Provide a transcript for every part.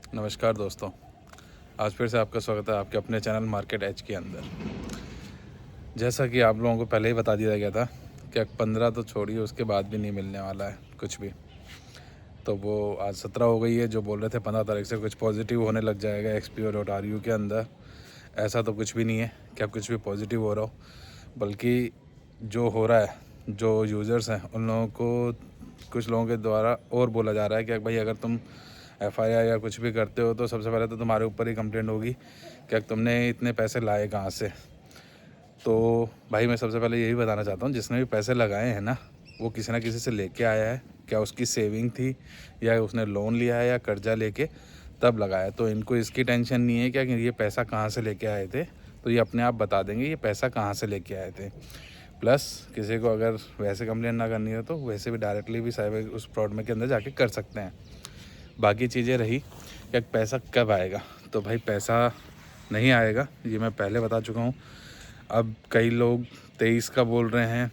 नमस्कार दोस्तों, आज फिर से आपका स्वागत है आपके अपने चैनल मार्केट एज के अंदर। जैसा कि आप लोगों को पहले ही बता दिया गया था कि 15 तो छोड़िए, उसके बाद भी नहीं मिलने वाला है कुछ भी। तो वो आज 17 हो गई है, जो बोल रहे थे 15 तारीख से कुछ पॉजिटिव होने लग जाएगा XPO.RU के अंदर। ऐसा तो कुछ भी नहीं है कि अब कुछ भी पॉजिटिव हो रहा हो, बल्कि जो हो रहा है, जो यूज़र्स हैं उन लोगों को, कुछ लोगों के द्वारा और बोला जा रहा है कि भाई अगर तुम FIR या कुछ भी करते हो तो सबसे पहले तो तुम्हारे ऊपर ही कंप्लेंट होगी कि तुमने इतने पैसे लाए कहाँ से। तो भाई मैं सबसे पहले यही बताना चाहता हूँ, जिसने भी पैसे लगाए हैं ना, वो किसी ना किसी से लेके आया है। क्या उसकी सेविंग थी या उसने लोन लिया है या कर्जा लेके तब लगाया। तो इनको इसकी टेंशन नहीं है क्या कि ये पैसा कहाँ से लेके आए थे, तो ये अपने आप बता देंगे ये पैसा कहाँ से लेके आए थे। प्लस किसी को अगर वैसे कंप्लेंट ना करनी हो तो वैसे भी डायरेक्टली भी साइबर उस फ्रॉड में के अंदर जाके कर सकते हैं। बाकी चीज़ें रही कि पैसा कब आएगा, तो भाई पैसा नहीं आएगा, ये मैं पहले बता चुका हूँ। अब कई लोग 23 का बोल रहे हैं,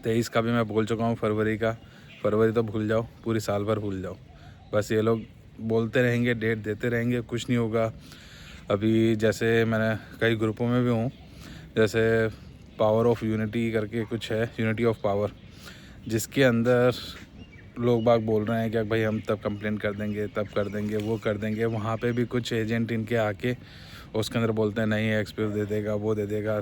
23 का भी मैं बोल चुका हूँ। फरवरी तो भूल जाओ, पूरी साल भर भूल जाओ। बस ये लोग बोलते रहेंगे, डेट देते रहेंगे, कुछ नहीं होगा। अभी जैसे मैंने कई ग्रुपों में भी हूँ, जैसे पावर ऑफ यूनिटी करके कुछ है, यूनिटी ऑफ पावर, जिसके अंदर लोग बाग बोल रहे हैं कि भाई हम तब कंप्लेंट कर देंगे, तब कर देंगे, वो कर देंगे। वहाँ पे भी कुछ एजेंट इनके आके उसके अंदर बोलते हैं नहीं XPO दे देगा, वो दे देगा।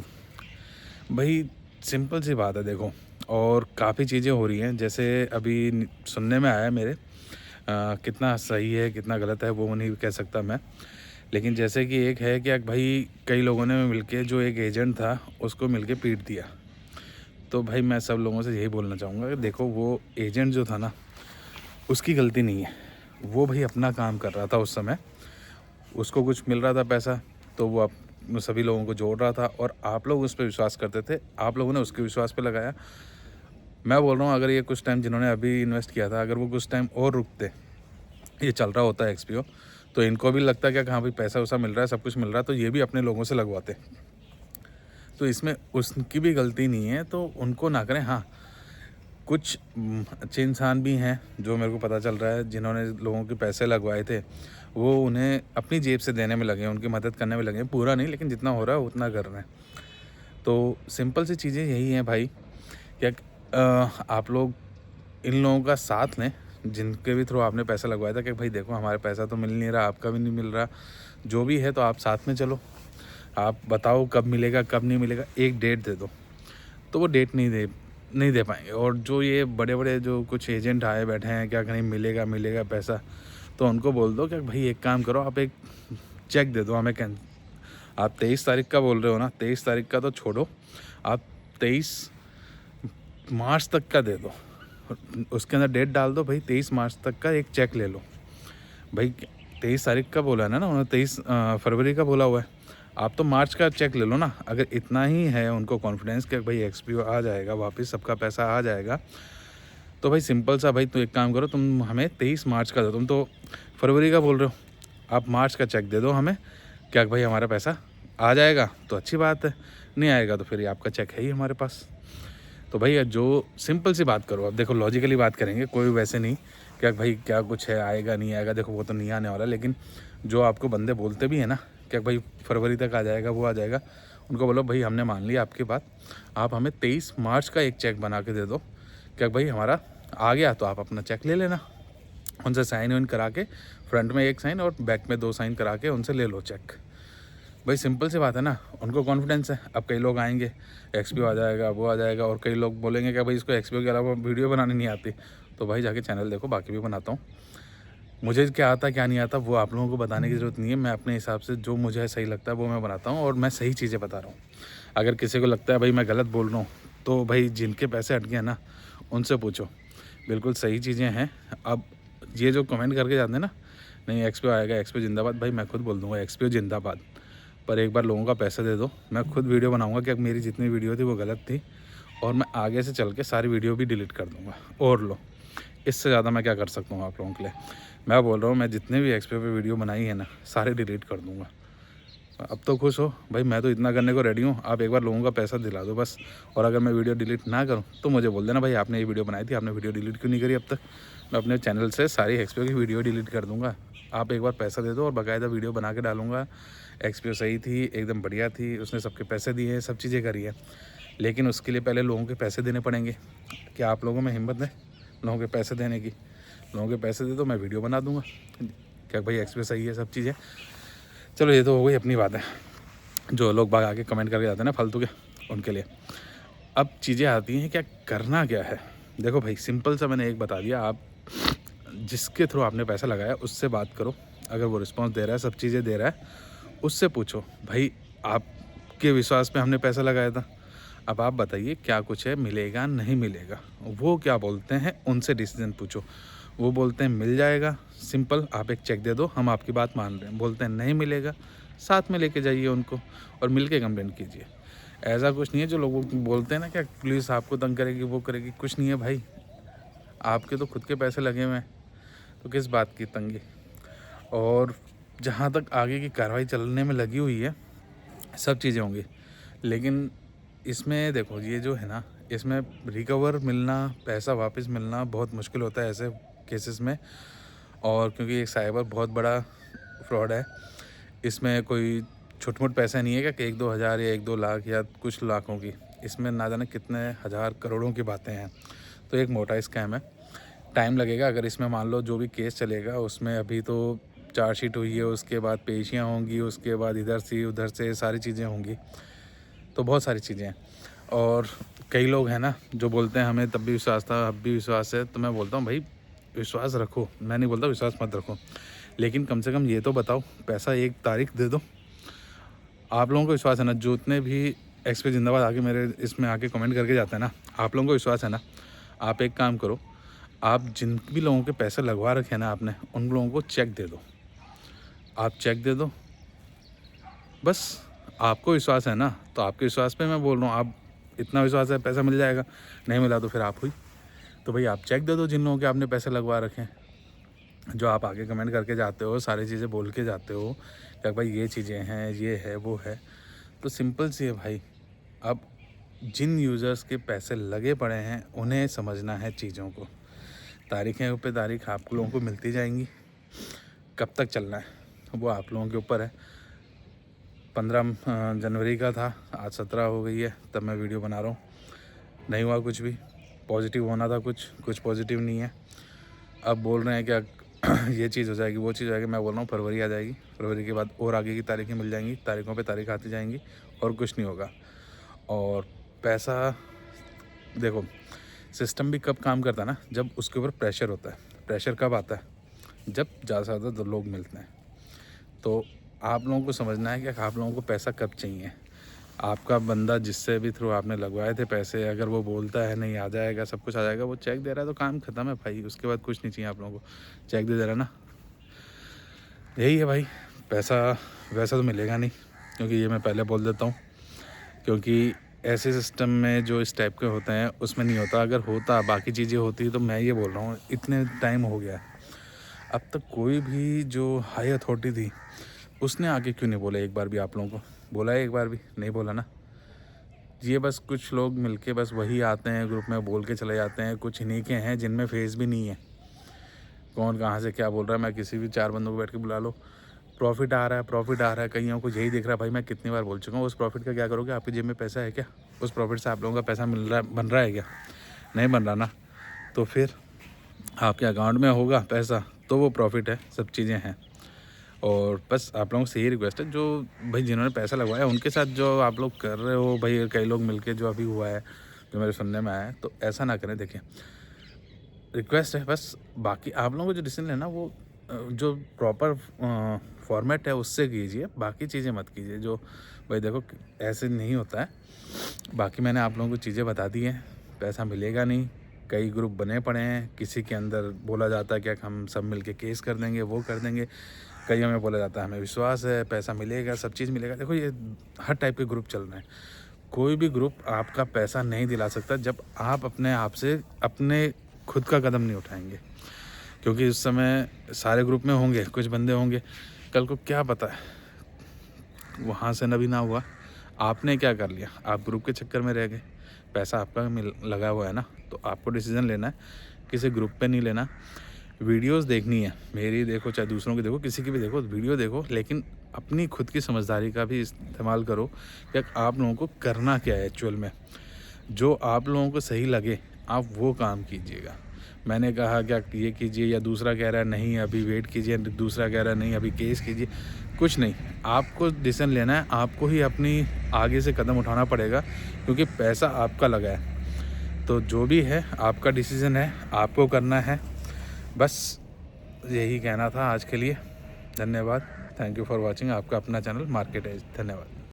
भाई सिंपल सी बात है देखो, और काफ़ी चीज़ें हो रही हैं। जैसे अभी सुनने में आया मेरे, कितना सही है कितना गलत है वो नहीं कह सकता मैं, लेकिन जैसे कि एक है कि भाई कई लोगों ने मिलके, जो एक एजेंट था उसको मिलके पीट दिया। तो भाई मैं सब लोगों से यही बोलना चाहूँगा कि देखो, वो एजेंट जो था ना, उसकी गलती नहीं है। वो भाई अपना काम कर रहा था उस समय, उसको कुछ मिल रहा था पैसा, तो वो सभी लोगों को जोड़ रहा था और आप लोग उस पर विश्वास करते थे, आप लोगों ने उसके विश्वास पे लगाया। मैं बोल रहा हूँ, अगर ये कुछ टाइम जिन्होंने अभी इन्वेस्ट किया था, अगर वो कुछ टाइम और रुकते, ये चल रहा होता है XPO, तो इनको भी लगता है कि हाँ भाई पैसा वैसा मिल रहा है, सब कुछ मिल रहा है, तो ये भी अपने लोगों से लगवाते। तो इसमें उसकी भी गलती नहीं है, तो उनको ना करें। हाँ, कुछ अच्छे इंसान भी हैं जो मेरे को पता चल रहा है, जिन्होंने लोगों के पैसे लगवाए थे, वो उन्हें अपनी जेब से देने में लगे हैं, उनकी मदद करने में लगे हैं। पूरा नहीं, लेकिन जितना हो रहा है उतना कर रहे हैं। तो सिंपल सी चीज़ें यही हैं भाई, क्या आप लोग इन लोगों का साथ लें जिनके भी थ्रू आपने पैसा लगवाया था, कि भाई देखो हमारे पैसा तो मिल नहीं रहा, आपका भी नहीं मिल रहा, जो भी है तो आप साथ में चलो, आप बताओ कब मिलेगा कब नहीं मिलेगा, एक डेट दे दो। तो वो डेट नहीं दे पाएंगे। और जो ये बड़े बड़े जो कुछ एजेंट आए बैठे हैं, क्या कहीं मिलेगा मिलेगा पैसा, तो उनको बोल दो कि भाई एक काम करो, आप एक चेक दे दो हमें। आप 23 तारीख का बोल रहे हो ना, 23 तारीख का तो छोड़ो, आप 23 मार्च तक का दे दो, उसके अंदर डेट डाल दो भाई, 23 मार्च तक का एक चेक ले लो। भाई 23 तारीख का बोला है ना उन्होंने, 23 फरवरी का बोला हुआ है, आप तो मार्च का चेक ले लो ना। अगर इतना ही है उनको कॉन्फिडेंस कि भाई XPO आ जाएगा वापस, सबका पैसा आ जाएगा, तो भाई सिंपल सा, भाई तो एक काम करो, तुम हमें 23 मार्च का दो। तुम तो फरवरी का बोल रहे हो, आप मार्च का चेक दे दो हमें, क्या भाई हमारा पैसा आ जाएगा तो अच्छी बात है, नहीं आएगा तो फिर ये आपका चेक है ही हमारे पास। तो भाई जो सिंपल सी बात करो, अब देखो लॉजिकली बात करेंगे, कोई वैसे नहीं क्या भाई क्या कुछ है आएगा नहीं आएगा, देखो वो तो नहीं आने वाला। लेकिन जो आपको बंदे बोलते भी हैं ना क्या भाई फरवरी तक आ जाएगा, वो आ जाएगा, उनको बोलो भाई हमने मान लिया आपकी बात, आप हमें 23 मार्च का एक चेक बना के दे दो, क्या भाई हमारा आ गया तो आप अपना चेक ले लेना। उनसे साइन वाइन करा के, फ्रंट में एक साइन और बैक में 2 साइन करा के उनसे ले लो चेक। भाई सिंपल सी बात है ना, उनको कॉन्फिडेंस है। अब कई लोग आएंगे, XPO आ जाएगा, वो आ जाएगा, और कई लोग बोलेंगे कि भाई इसको XPO के अलावा वीडियो बनानी नहीं आती। तो भाई जाके चैनल देखो, बाकी भी बनाता हूँ। मुझे क्या आता क्या नहीं आता वो आप लोगों को बताने की ज़रूरत नहीं है। मैं अपने हिसाब से जो मुझे सही लगता है वो मैं बनाता हूँ, और मैं सही चीज़ें बता रहा हूँ। अगर किसी को लगता है भाई मैं गलत बोल रहा हूँ, तो भाई जिनके पैसे अटके हैं ना, उनसे पूछो, बिल्कुल सही चीज़ें हैं। अब ये जो कमेंट करके जाते हैं ना, नहीं XPO आएगा, XPO जिंदाबाद, भाई मैं खुद बोल दूँगा XPO जिंदाबाद, पर एक बार लोगों का पैसा दे दो। मैं खुद वीडियो बनाऊँगा कि मेरी जितनी वीडियो थी वो गलत थी, और मैं आगे से चल के सारी वीडियो भी डिलीट कर दूँगा। और लो, इससे ज़्यादा मैं क्या कर सकता हूँ आप लोगों के लिए। मैं बोल रहा हूँ, मैं जितने भी XPO पे वीडियो बनाई है ना, सारे डिलीट कर दूँगा। अब तो खुश हो भाई, मैं तो इतना करने को रेडी हूँ, आप एक बार लोगों का पैसा दिला दो बस। और अगर मैं वीडियो डिलीट ना करूँ तो मुझे बोल देना भाई आपने ये वीडियो बनाई थी, आपने वीडियो डिलीट क्यों नहीं करी अब तक। मैं अपने चैनल से सारी XPO की वीडियो डिलीट कर दूँगा। आप एक बार पैसा दे दो और बाकायदा वीडियो बना के डालूँगा। एक्सपीओ सही थी, एकदम बढ़िया थी, उसने सबके पैसे दिए हैं, सब चीज़ें करी है, लेकिन उसके लिए पहले लोगों के पैसे देने पड़ेंगे। क्या आप लोगों में हिम्मत है लोगों के पैसे देने की? लोगों के पैसे दे दो, मैं वीडियो बना दूँगा। क्या भाई एक्सपीओ सही है, सब चीज़ें। चलो ये तो हो गई अपनी बात है, जो लोग बाग आके कमेंट करके जाते हैं ना फालतू के, उनके लिए। अब चीज़ें आती हैं क्या करना क्या है। देखो भाई सिंपल सा मैंने एक बता दिया, आप जिसके थ्रू आपने पैसा लगाया उससे बात करो। अगर वो रिस्पांस दे रहा है, सब चीज़ें दे रहा है, उससे पूछो भाई आपके विश्वास पे हमने पैसा लगाया था, अब आप बताइए क्या कुछ है, मिलेगा नहीं मिलेगा। वो क्या बोलते हैं उनसे डिसीजन पूछो। वो बोलते हैं मिल जाएगा, सिंपल आप एक चेक दे दो, हम आपकी बात मान रहे हैं। बोलते हैं नहीं मिलेगा, साथ में लेके जाइए उनको और मिल के कंप्लेंट कीजिए। ऐसा कुछ नहीं है जो लोग बोलते हैं ना क्या पुलिस आपको तंग करेगी, वो करेगी, कुछ नहीं है भाई। आपके तो खुद के पैसे लगे हुए हैं, तो किस बात की तंगी। और जहाँ तक आगे की कार्रवाई चलने में लगी हुई है, सब चीज़ें होंगी, लेकिन इसमें देखो ये जो है ना, इसमें रिकवर मिलना, पैसा वापस मिलना बहुत मुश्किल होता है ऐसे केसेस में। और क्योंकि एक साइबर बहुत बड़ा फ्रॉड है, इसमें कोई छोट-मोट पैसा नहीं है कि 1-2 हज़ार या 1-2 लाख या कुछ लाखों की, इसमें ना जाने कितने हज़ार करोड़ों की बातें हैं। तो एक मोटा स्कैम है, टाइम लगेगा। अगर इसमें मान लो जो भी केस चलेगा उसमें अभी तो चार्जशीट हुई है, उसके बाद पेशियाँ होंगी, उसके बाद इधर से उधर से सारी चीज़ें होंगी, तो बहुत सारी चीज़ें हैं। और कई लोग हैं ना जो बोलते हैं हमें तब भी विश्वास था, अब भी विश्वास है। तो मैं बोलता हूँ भाई विश्वास रखो, मैं नहीं बोलता विश्वास मत रखो, लेकिन कम से कम ये तो बताओ पैसा एक तारीख दे दो। आप लोगों को विश्वास है ना, जो उतने भी एक्सपी जिंदाबाद आके मेरे इसमें आके कमेंट करके जाते हैं ना, आप लोगों को विश्वास है ना, आप एक काम करो, आप जिन भी लोगों के पैसे लगवा रखे हैं ना आपने, उन लोगों को चेक दे दो। आप चेक दे दो बस। आपको विश्वास है ना, तो आपके विश्वास पे मैं बोल रहा हूँ, आप इतना विश्वास है पैसा मिल जाएगा, नहीं मिला तो फिर आप हुई। तो भाई आप चेक दे दो जिन लोगों के आपने पैसे लगवा रखे हैं। जो आप आगे कमेंट करके जाते हो, सारी चीज़ें बोल के जाते हो कि भाई ये चीज़ें हैं, ये है, वो है, तो सिंपल सी है भाई। अब जिन यूज़र्स के पैसे लगे पड़े हैं उन्हें समझना है चीज़ों को। तारीखें पे तारीख आप लोगों को मिलती जाएंगी, कब तक चलना है वो आप लोगों के ऊपर है। 15 जनवरी का था, आज 17 हो गई है, तब मैं वीडियो बना रहा हूँ। नहीं हुआ कुछ भी, पॉजिटिव होना था कुछ पॉजिटिव नहीं है। अब बोल रहे हैं क्या ये चीज़ हो जाएगी, वो चीज़ हो जाएगी। मैं बोल रहा हूँ फरवरी आ जाएगी, फरवरी के बाद और आगे की तारीखें मिल जाएंगी, तारीखों पे तारीख आती जाएंगी और कुछ नहीं होगा। और पैसा देखो, सिस्टम भी कब काम करता है ना, जब उसके ऊपर प्रेशर होता है। प्रेशर कब आता है? जब ज़्यादा से ज़्यादा लोग मिलते हैं। तो आप लोगों को समझना है कि आप लोगों को पैसा कब चाहिए। आपका बंदा जिससे भी थ्रू आपने लगवाए थे पैसे, अगर वो बोलता है नहीं आ जाएगा, सब कुछ आ जाएगा, वो चेक दे रहा है तो काम खत्म है भाई। उसके बाद कुछ नहीं चाहिए आप लोगों को, चेक दे रहा है ना, यही है भाई। पैसा वैसा तो मिलेगा नहीं, क्योंकि ये मैं पहले बोल देता हूँ, क्योंकि ऐसे सिस्टम में जो इस टाइप के होते हैं उसमें नहीं होता। अगर होता, बाकी चीज़ें होती, तो मैं ये बोल रहा हूँ इतने टाइम हो गया है, अब तक कोई भी जो हाई अथॉरिटी थी उसने आके क्यों नहीं बोला? एक बार भी आप लोगों को बोला है? एक बार भी नहीं बोला ना। ये बस कुछ लोग मिलके बस वही आते हैं ग्रुप में, बोल के चले जाते हैं। कुछ इन्हीं के हैं जिनमें फेस भी नहीं है, कौन कहाँ से क्या बोल रहा है। मैं किसी भी 4 बंदों को बैठ के बुला लो, प्रॉफिट आ रहा है, प्रॉफिट आ रहा है, कईयों को यही दिख रहा है। भाई मैं कितनी बार बोल चुका हूँ, उस प्रॉफिट का क्या करोगे? आपकी जेब में पैसा है क्या? उस प्रॉफिट से आप लोगों का पैसा मिल रहा है, बन रहा है क्या? नहीं बन रहा ना, तो फिर आपके अकाउंट में होगा पैसा तो वो प्रॉफिट है, सब चीज़ें हैं। और बस आप लोगों से यही रिक्वेस्ट है, जो भाई जिन्होंने पैसा लगवाया उनके साथ जो आप लोग कर रहे हो भाई, कई लोग मिलके जो अभी हुआ है, जो मेरे सुनने में आया है, तो ऐसा ना करें। देखिए रिक्वेस्ट है बस। बाकी आप लोगों को जो डिसीजन लेना वो जो प्रॉपर फॉर्मेट है उससे कीजिए, बाकी चीज़ें मत कीजिए। जो भाई देखो ऐसे नहीं होता है। बाकी मैंने आप लोगों को चीज़ें बता दी हैं, पैसा मिलेगा नहीं। कई ग्रुप बने पड़े हैं, किसी के अंदर बोला जाता है कि हम सब मिलके केस कर देंगे, वो कर देंगे। कईयों में बोला जाता है हमें विश्वास है, पैसा मिलेगा, सब चीज़ मिलेगा। देखो ये हर टाइप के ग्रुप चल रहे हैं। कोई भी ग्रुप आपका पैसा नहीं दिला सकता जब आप अपने आप से अपने खुद का कदम नहीं उठाएंगे, क्योंकि उस समय सारे ग्रुप में होंगे, कुछ बंदे होंगे, कल को क्या पता है वहाँ से ना हुआ। आपने क्या कर लिया? आप ग्रुप के चक्कर में रह गए। पैसा आपका लगा हुआ है ना, तो आपको डिसीज़न लेना है, किसी ग्रुप पे नहीं लेना। वीडियोस देखनी है, मेरी देखो चाहे दूसरों की देखो, किसी की भी देखो, वीडियो देखो, लेकिन अपनी खुद की समझदारी का भी इस्तेमाल करो कि आप लोगों को करना क्या है एक्चुअल में। जो आप लोगों को सही लगे आप वो काम कीजिएगा। मैंने कहा क्या ये कीजिए, या दूसरा कह रहा है नहीं अभी वेट कीजिए, दूसरा कह रहा है नहीं अभी केस कीजिए, कुछ नहीं। आपको डिसीजन लेना है, आपको ही अपनी आगे से कदम उठाना पड़ेगा, क्योंकि पैसा आपका लगा है। तो जो भी है आपका डिसीज़न है, आपको करना है। बस यही कहना था आज के लिए। धन्यवाद। Thank you for watching. आपका अपना चैनल मार्केट एज। धन्यवाद।